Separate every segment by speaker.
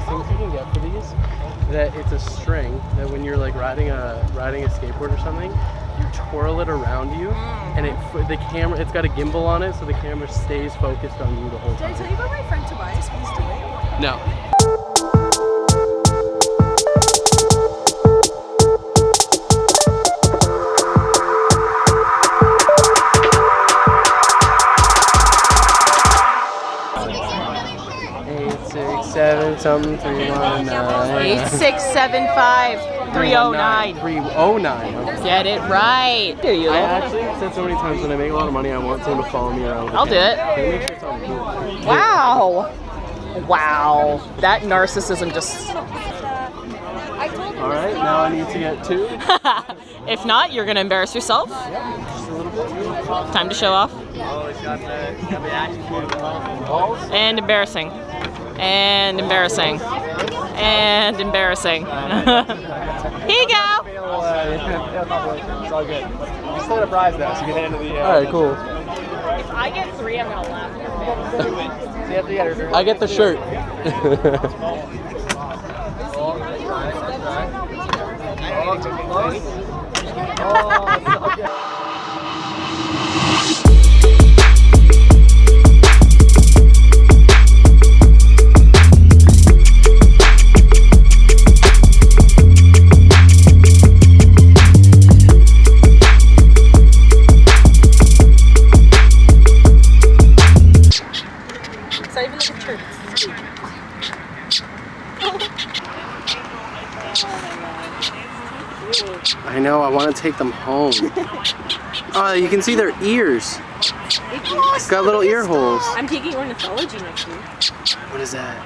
Speaker 1: things you can get for these, that it's a string that when you're like riding a skateboard or something, you twirl it around you, and it's got a gimbal on it, so the camera stays focused on you the whole time.
Speaker 2: Did I tell you about my friend Tobias? What he's doing?
Speaker 1: No. Something 319
Speaker 2: 8675
Speaker 1: 309.
Speaker 2: Get it right. Here you
Speaker 1: I
Speaker 2: go.
Speaker 1: actually said so many times when I make a lot of money, I want someone to follow me around.
Speaker 2: I'll do it.
Speaker 1: Make sure it's on cool.
Speaker 2: Wow. Wow. That narcissism just.
Speaker 1: All right, now I need to get 2.
Speaker 2: If not, you're gonna embarrass yourself.
Speaker 1: Just a little bit.
Speaker 2: Time to show off.
Speaker 1: Oh, it's got the action balls.
Speaker 2: And embarrassing. And embarrassing. And embarrassing. Here you go.
Speaker 3: It's all good. You still get a prize though, so you can hand it the.
Speaker 1: All right, cool.
Speaker 2: If I get 3, I'm gonna laugh in your face.
Speaker 1: I get the shirt. I know, I want to take them home. Oh, you can see their ears. It's got little ear holes.
Speaker 2: I'm taking ornithology next week.
Speaker 1: What is that?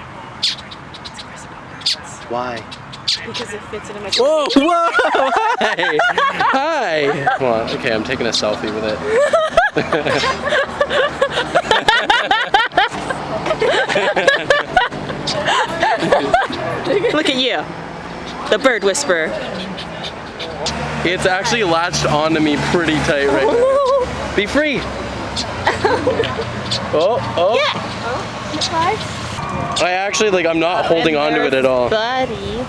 Speaker 1: Why?
Speaker 2: Because it fits into my.
Speaker 1: Whoa, whoa! Hi! Hi! Come on, okay, I'm taking a selfie with it.
Speaker 2: Look at you, the bird whisperer.
Speaker 1: It's actually latched onto me pretty tight right now. Be free! Oh, oh!
Speaker 2: Yeah.
Speaker 1: I actually, like, I'm not holding onto it at all.
Speaker 2: Buddy.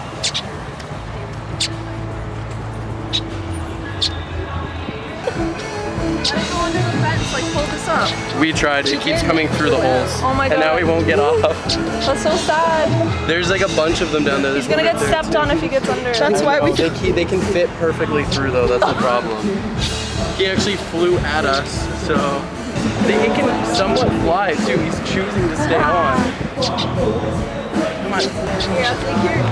Speaker 1: We tried, it keeps coming through the holes.
Speaker 2: Oh my God.
Speaker 1: And now we won't get off.
Speaker 2: That's so sad.
Speaker 1: There's like a bunch of them down there.
Speaker 2: He's gonna get stepped on if he gets under.
Speaker 1: That's why they can fit perfectly through though, that's the problem. He actually flew at us, so he can somewhat fly too. He's choosing to stay on. Come on.
Speaker 2: Here, I'll take your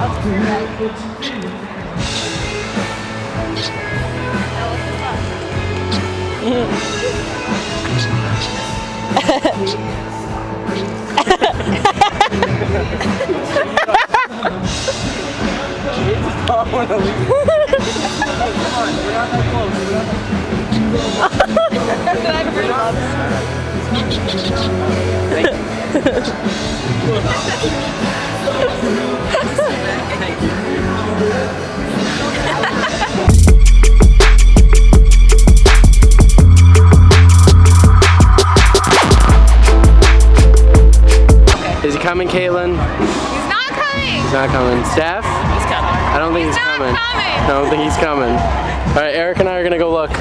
Speaker 1: I want to leave. Come on, we're not that close. Is he coming, Caitlin?
Speaker 4: He's not coming.
Speaker 1: He's not coming. Steph?
Speaker 2: He's coming.
Speaker 1: I don't think he's
Speaker 4: Not
Speaker 1: coming.
Speaker 4: coming.
Speaker 1: I don't think he's coming. All right, Eric and I are gonna go look.